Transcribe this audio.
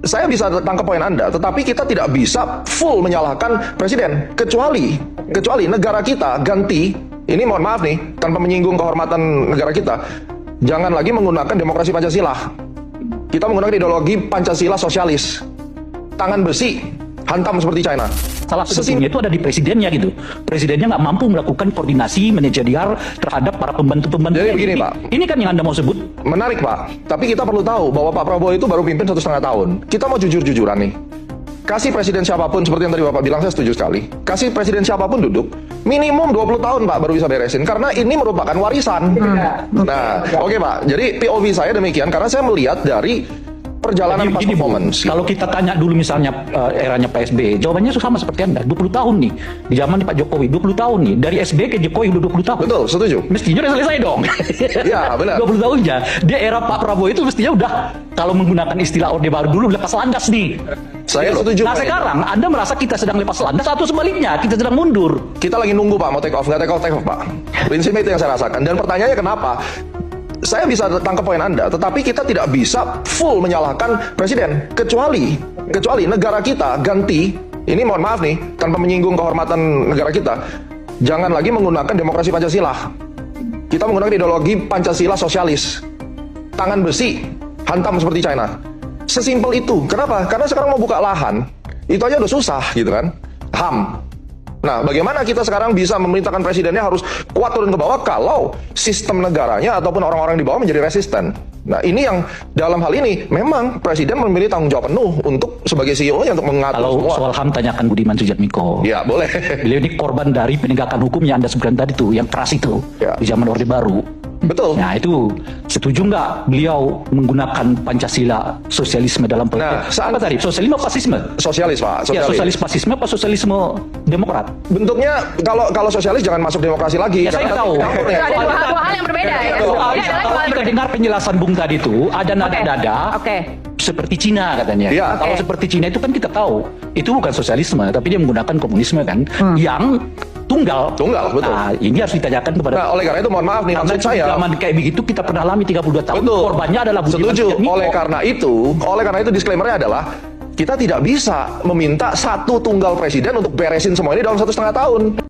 Saya bisa tangkap poin Anda, tetapi kita tidak bisa full menyalahkan presiden, kecuali negara kita ganti, ini mohon maaf nih, tanpa menyinggung kehormatan negara kita, jangan lagi menggunakan demokrasi Pancasila. Kita menggunakan ideologi Pancasila sosialis, tangan besi, hantam seperti China. Salah satunya itu ada di presidennya gitu. Presidennya nggak mampu melakukan koordinasi manajerial terhadap para pembantu-pembantu. Jadi begini, Pak. Ini kan yang Anda mau sebut. Menarik, Pak. Tapi kita perlu tahu bahwa Pak Prabowo itu baru pimpin 1,5 tahun. Kita mau jujur-jujuran nih. Kasih presiden siapapun, seperti yang tadi Bapak bilang, saya setuju sekali. Kasih presiden siapapun duduk, minimum 20 tahun, Pak, baru bisa beresin. Karena ini merupakan warisan. Nah, oke, Pak. Jadi POV saya demikian, karena saya melihat dari perjalanan past performance. Kalau kita tanya dulu misalnya eranya Pak SBY, jawabannya sama seperti Anda. 20 tahun nih. Di zaman Pak Jokowi, 20 tahun nih. Dari SBY ke Jokowi udah 20 tahun. Betul, setuju. Mestinya udah selesai dong. Iya, benar. 20 tahun aja. Di era Pak Prabowo itu mestinya udah, kalau menggunakan istilah Orde Baru dulu, lepas landas nih. Saya setuju. Nah sekarang Anda merasa kita sedang lepas landas atau sebaliknya kita sedang mundur? Kita lagi nunggu, Pak, mau take off. Nggak take off, Pak. Prinsipnya itu yang saya rasakan. Dan pertanyaannya kenapa? Saya bisa tangkap poin Anda, tetapi kita tidak bisa full menyalahkan presiden, kecuali negara kita ganti, ini mohon maaf nih, tanpa menyinggung kehormatan negara kita, jangan lagi menggunakan demokrasi Pancasila. Kita menggunakan ideologi Pancasila sosialis, tangan besi, hantam seperti China. Sesimpel itu. Kenapa? Karena sekarang mau buka lahan, itu aja udah susah gitu kan. HAM. Nah, bagaimana kita sekarang bisa memerintahkan presidennya harus kuat turun ke bawah kalau sistem negaranya ataupun orang-orang di bawah menjadi resisten? Nah, ini yang dalam hal ini memang presiden memiliki tanggung jawab penuh untuk sebagai CEO-nya untuk mengatur kalau semua. Soal HAM tanyakan Budiman Sujatmiko. Ya, boleh. Beliau ini korban dari penegakan hukum yang Anda sebutkan tadi tuh, yang keras itu, Ya. di zaman Orde Baru. Betul. Nah itu setuju nggak beliau menggunakan Pancasila sosialisme dalam politik? Nah, apa tadi? Sosialisme fasisme? Sosialis, Pak. Ya, sosialis fasisme apa sosialisme demokrat? Bentuknya kalau sosialis jangan masuk demokrasi lagi. Ya saya karena tahu. nanti campur ya. Ada dua hal yang berbeda ya. Kalau Ini adalah dua hal yang kita berbeda. dengar penjelasan Bung tadi itu ada nada-nada Oke. seperti Cina katanya. Iya. Kalau Oke. seperti Cina itu kan kita tahu itu bukan sosialisme, tapi dia menggunakan komunisme kan, yang tunggal. Betul. Nah, ini harus ditanyakan kepada. Nah, oleh karena itu mohon maaf nih, Karena maksud saya. zaman kayak begitu kita pernah alami 32 tahun. Betul. Korbannya adalah Budiman Setuju. Sujatmiko. Oleh karena itu disclaimer-nya adalah kita tidak bisa meminta satu tunggal presiden untuk beresin semua ini dalam 1,5 tahun.